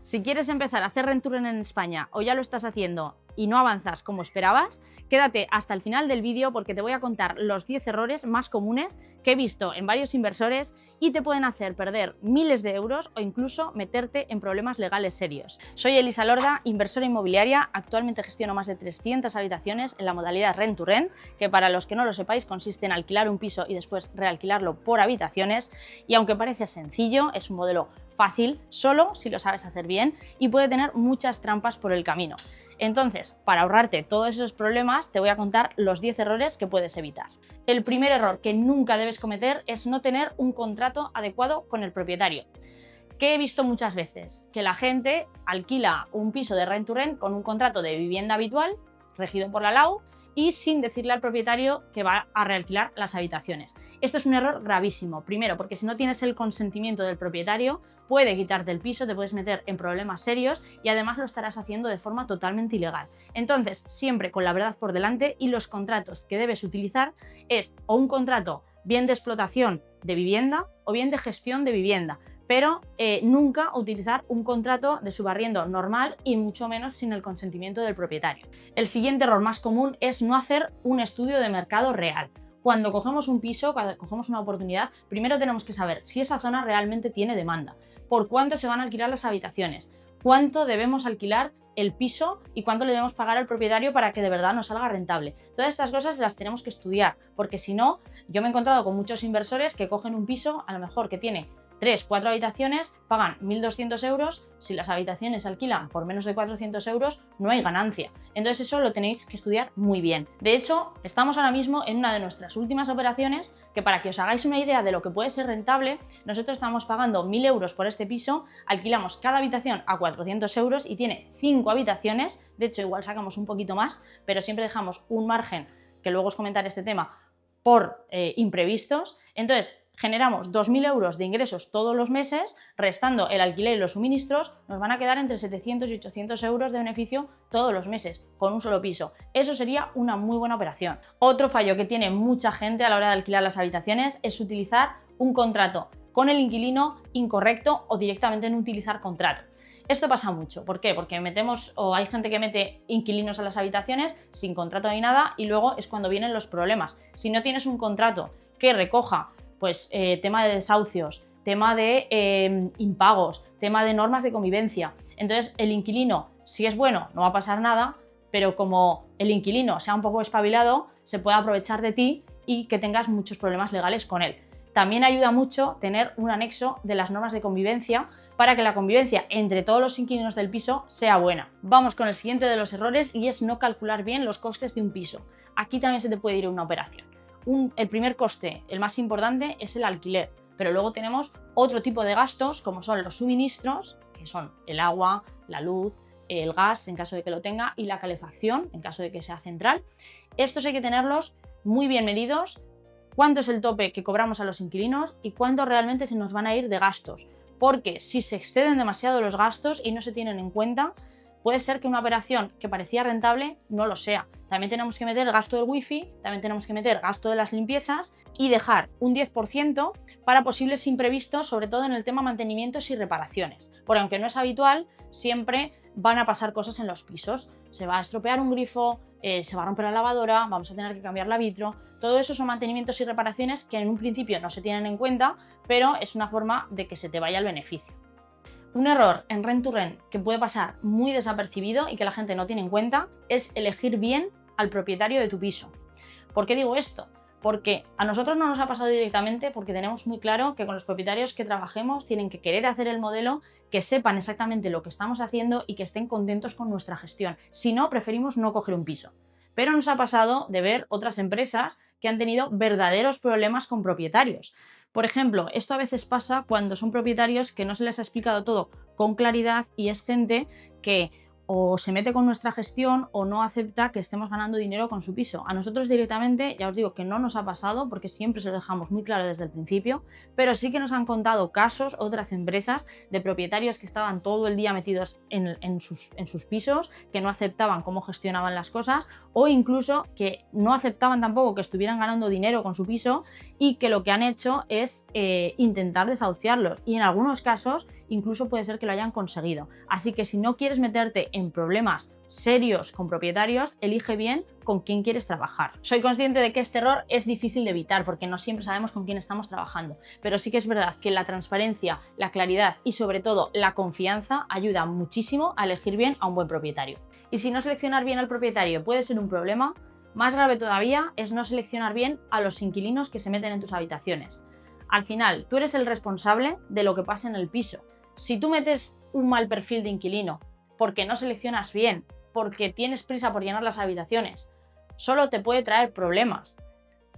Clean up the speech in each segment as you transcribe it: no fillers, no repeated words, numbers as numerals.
Si quieres empezar a hacer Rent to Rent en España o ya lo estás haciendo y no avanzas como esperabas, quédate hasta el final del vídeo porque te voy a contar los 10 errores más comunes que he visto en varios inversores y te pueden hacer perder miles de euros o incluso meterte en problemas legales serios. Soy Elisa Lorda, inversora inmobiliaria, actualmente gestiono más de 300 habitaciones en la modalidad Rent to Rent, que para los que no lo sepáis consiste en alquilar un piso y después realquilarlo por habitaciones, y aunque parece sencillo, es un modelo fácil solo si lo sabes hacer bien y puede tener muchas trampas por el camino. Entonces, para ahorrarte todos esos problemas, te voy a contar los 10 errores que puedes evitar. El primer error que nunca debes cometer es no tener un contrato adecuado con el propietario. ¿Qué he visto muchas veces? Que la gente alquila un piso de Rent to Rent con un contrato de vivienda habitual, regido por la Lau, y sin decirle al propietario que va a realquilar las habitaciones. Esto es un error gravísimo. Primero, porque si no tienes el consentimiento del propietario, puede quitarte el piso, te puedes meter en problemas serios y además lo estarás haciendo de forma totalmente ilegal. Entonces, siempre con la verdad por delante, y los contratos que debes utilizar es o un contrato bien de explotación de vivienda o bien de gestión de vivienda, pero nunca utilizar un contrato de subarriendo normal y mucho menos sin el consentimiento del propietario. El siguiente error más común es no hacer un estudio de mercado real. Cuando cogemos un piso, cuando cogemos una oportunidad, primero tenemos que saber si esa zona realmente tiene demanda, por cuánto se van a alquilar las habitaciones, cuánto debemos alquilar el piso y cuánto le debemos pagar al propietario para que de verdad nos salga rentable. Todas estas cosas las tenemos que estudiar, porque si no, yo me he encontrado con muchos inversores que cogen un piso, a lo mejor que tiene 3, 4 habitaciones, pagan 1.200 euros, si las habitaciones se alquilan por menos de 400 euros, no hay ganancia. Entonces eso lo tenéis que estudiar muy bien. De hecho, estamos ahora mismo en una de nuestras últimas operaciones que, para que os hagáis una idea de lo que puede ser rentable, nosotros estamos pagando 1.000 euros por este piso, alquilamos cada habitación a 400 euros y tiene 5 habitaciones, de hecho igual sacamos un poquito más, pero siempre dejamos un margen, que luego os comentaré este tema, por imprevistos. Entonces, generamos 2.000 euros de ingresos todos los meses, restando el alquiler y los suministros, nos van a quedar entre 700 y 800 euros de beneficio todos los meses, con un solo piso. Eso sería una muy buena operación. Otro fallo que tiene mucha gente a la hora de alquilar las habitaciones es utilizar un contrato con el inquilino incorrecto o directamente no utilizar contrato. Esto pasa mucho. ¿Por qué? Porque hay gente que mete inquilinos a las habitaciones sin contrato ni nada y luego es cuando vienen los problemas. Si no tienes un contrato que recoja tema de desahucios, tema de impagos, tema de normas de convivencia, entonces el inquilino, si es bueno, no va a pasar nada, pero como el inquilino sea un poco espabilado, se puede aprovechar de ti y que tengas muchos problemas legales con él. También ayuda mucho tener un anexo de las normas de convivencia para que la convivencia entre todos los inquilinos del piso sea buena. Vamos con el siguiente de los errores, y es no calcular bien los costes de un piso. Aquí también se te puede ir una operación. El primer coste, el más importante, es el alquiler, pero luego tenemos otro tipo de gastos como son los suministros, que son el agua, la luz, el gas en caso de que lo tenga y la calefacción en caso de que sea central. Estos hay que tenerlos muy bien medidos, cuánto es el tope que cobramos a los inquilinos y cuánto realmente se nos van a ir de gastos, porque si se exceden demasiado los gastos y no se tienen en cuenta, puede ser que una operación que parecía rentable no lo sea. También tenemos que meter el gasto del wifi, también tenemos que meter gasto de las limpiezas y dejar un 10% para posibles imprevistos, sobre todo en el tema mantenimientos y reparaciones. Porque aunque no es habitual, siempre van a pasar cosas en los pisos. Se va a estropear un grifo, se va a romper la lavadora, vamos a tener que cambiar la vitro. Todo eso son mantenimientos y reparaciones que en un principio no se tienen en cuenta, pero es una forma de que se te vaya el beneficio. Un error en Rent to Rent que puede pasar muy desapercibido y que la gente no tiene en cuenta es elegir bien al propietario de tu piso. ¿Por qué digo esto? Porque a nosotros no nos ha pasado directamente, porque tenemos muy claro que con los propietarios que trabajemos tienen que querer hacer el modelo, que sepan exactamente lo que estamos haciendo y que estén contentos con nuestra gestión. Si no, preferimos no coger un piso. Pero nos ha pasado de ver otras empresas que han tenido verdaderos problemas con propietarios. Por ejemplo, esto a veces pasa cuando son propietarios que no se les ha explicado todo con claridad y es gente que o se mete con nuestra gestión o no acepta que estemos ganando dinero con su piso. A nosotros directamente, ya os digo que no nos ha pasado porque siempre se lo dejamos muy claro desde el principio, pero sí que nos han contado casos, otras empresas, de propietarios que estaban todo el día metidos en sus pisos, que no aceptaban cómo gestionaban las cosas o incluso que no aceptaban tampoco que estuvieran ganando dinero con su piso y que lo que han hecho es intentar desahuciarlos y en algunos casos incluso puede ser que lo hayan conseguido. Así que si no quieres meterte en problemas serios con propietarios, elige bien con quién quieres trabajar. Soy consciente de que este error es difícil de evitar porque no siempre sabemos con quién estamos trabajando, pero sí que es verdad que la transparencia, la claridad y sobre todo la confianza ayuda muchísimo a elegir bien a un buen propietario. Y si no seleccionar bien al propietario puede ser un problema, más grave todavía es no seleccionar bien a los inquilinos que se meten en tus habitaciones. Al final, tú eres el responsable de lo que pasa en el piso. Si tú metes un mal perfil de inquilino porque no seleccionas bien, porque tienes prisa por llenar las habitaciones, solo te puede traer problemas.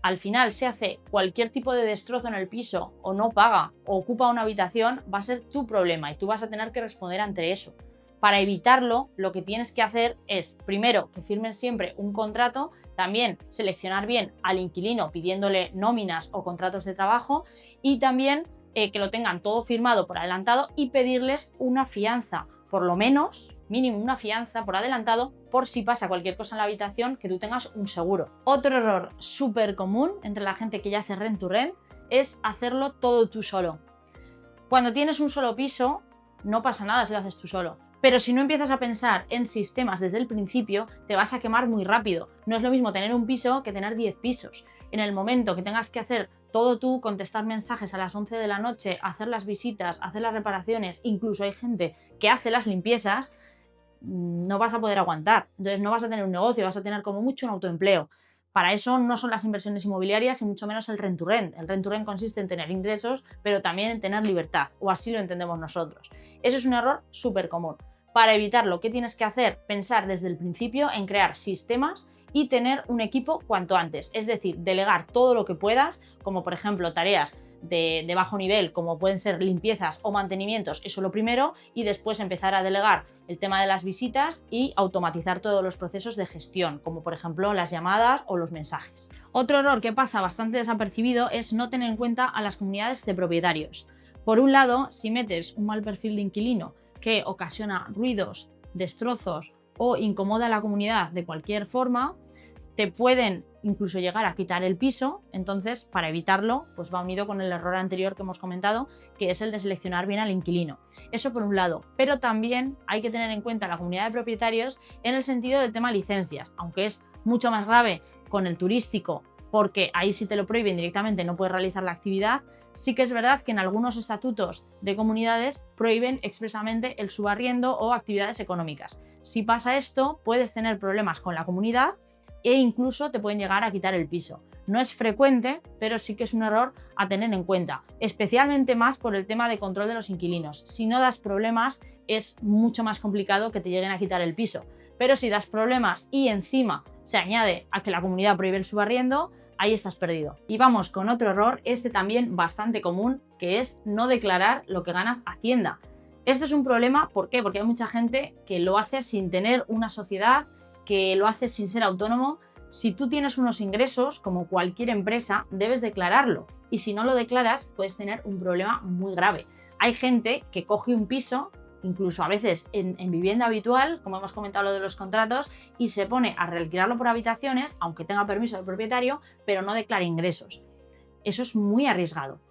Al final, si hace cualquier tipo de destrozo en el piso o no paga o ocupa una habitación, va a ser tu problema y tú vas a tener que responder ante eso. Para evitarlo, lo que tienes que hacer es, primero, que firmen siempre un contrato, también seleccionar bien al inquilino pidiéndole nóminas o contratos de trabajo y también que lo tengan todo firmado por adelantado y pedirles una fianza, por lo menos, mínimo una fianza por adelantado, por si pasa cualquier cosa en la habitación, que tú tengas un seguro. Otro error súper común entre la gente que ya hace rent to rent es hacerlo todo tú solo. Cuando tienes un solo piso, no pasa nada si lo haces tú solo. Pero si no empiezas a pensar en sistemas desde el principio, te vas a quemar muy rápido. No es lo mismo tener un piso que tener 10 pisos. En el momento que tengas que hacer todo tú, contestar mensajes a las 11 de la noche, hacer las visitas, hacer las reparaciones, incluso hay gente que hace las limpiezas, no vas a poder aguantar. Entonces no vas a tener un negocio, vas a tener como mucho un autoempleo. Para eso no son las inversiones inmobiliarias y mucho menos el rent to rent. El rent to rent consiste en tener ingresos, pero también en tener libertad, o así lo entendemos nosotros. Eso es un error súper común. Para evitarlo, ¿qué tienes que hacer? Pensar desde el principio en crear sistemas y tener un equipo cuanto antes. Es decir, delegar todo lo que puedas, como por ejemplo tareas de bajo nivel, como pueden ser limpiezas o mantenimientos, eso lo primero, y después empezar a delegar el tema de las visitas y automatizar todos los procesos de gestión, como por ejemplo las llamadas o los mensajes. Otro error que pasa bastante desapercibido es no tener en cuenta a las comunidades de propietarios. Por un lado, si metes un mal perfil de inquilino que ocasiona ruidos, destrozos o incomoda a la comunidad de cualquier forma, te pueden incluso llegar a quitar el piso. Entonces, para evitarlo, pues va unido con el error anterior que hemos comentado, que es el de seleccionar bien al inquilino. Eso por un lado, pero también hay que tener en cuenta la comunidad de propietarios en el sentido del tema licencias, aunque es mucho más grave con el turístico, porque ahí sí te lo prohíben directamente, no puedes realizar la actividad. Sí que es verdad que en algunos estatutos de comunidades prohíben expresamente el subarriendo o actividades económicas. Si pasa esto, puedes tener problemas con la comunidad e incluso te pueden llegar a quitar el piso. No es frecuente, pero sí que es un error a tener en cuenta, especialmente más por el tema de control de los inquilinos. Si no das problemas, es mucho más complicado que te lleguen a quitar el piso. Pero si das problemas y encima se añade a que la comunidad prohíbe el subarriendo, ahí estás perdido. Y vamos con otro error, este también bastante común, que es no declarar lo que ganas a Hacienda. Este es un problema, ¿por qué? Porque hay mucha gente que lo hace sin tener una sociedad, que lo hace sin ser autónomo. Si tú tienes unos ingresos, como cualquier empresa, debes declararlo. Y si no lo declaras, puedes tener un problema muy grave. Hay gente que coge un piso, incluso a veces en vivienda habitual, como hemos comentado lo de los contratos, y se pone a realquilarlo por habitaciones, aunque tenga permiso del propietario, pero no declara ingresos. Eso es muy arriesgado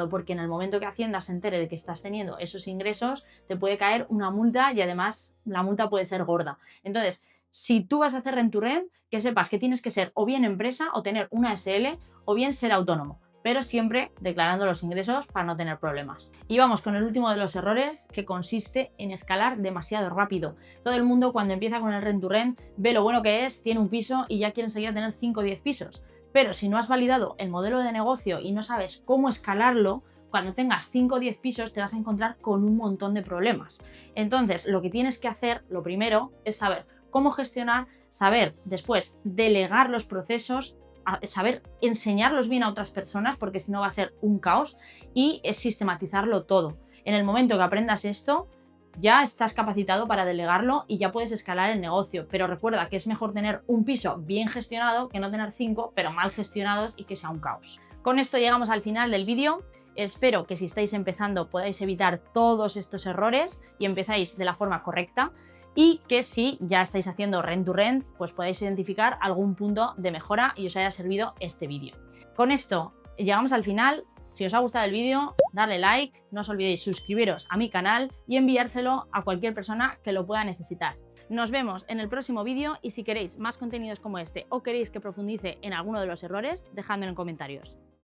porque en el momento que Hacienda se entere de que estás teniendo esos ingresos, te puede caer una multa y además la multa puede ser gorda. Entonces, si tú vas a hacer rent to rent, que sepas que tienes que ser o bien empresa o tener una SL o bien ser autónomo, pero siempre declarando los ingresos para no tener problemas. Y vamos con el último de los errores, que consiste en escalar demasiado rápido. Todo el mundo cuando empieza con el rent to rent ve lo bueno que es, tiene un piso y ya quiere enseguida tener 5 o 10 pisos. Pero si no has validado el modelo de negocio y no sabes cómo escalarlo, cuando tengas 5 o 10 pisos te vas a encontrar con un montón de problemas. Entonces, lo que tienes que hacer, lo primero, es saber cómo gestionar, saber después delegar los procesos, saber enseñarlos bien a otras personas, porque si no va a ser un caos, y sistematizarlo todo. En el momento que aprendas esto, ya estás capacitado para delegarlo y ya puedes escalar el negocio. Pero recuerda que es mejor tener un piso bien gestionado que no tener 5, pero mal gestionados y que sea un caos. Con esto llegamos al final del vídeo. Espero que si estáis empezando podáis evitar todos estos errores y empezáis de la forma correcta. Y que si ya estáis haciendo rent to rent, pues podáis identificar algún punto de mejora y os haya servido este vídeo. Con esto llegamos al final. Si os ha gustado el vídeo, darle like, no os olvidéis suscribiros a mi canal y enviárselo a cualquier persona que lo pueda necesitar. Nos vemos en el próximo vídeo y si queréis más contenidos como este o queréis que profundice en alguno de los errores, dejadmelo en comentarios.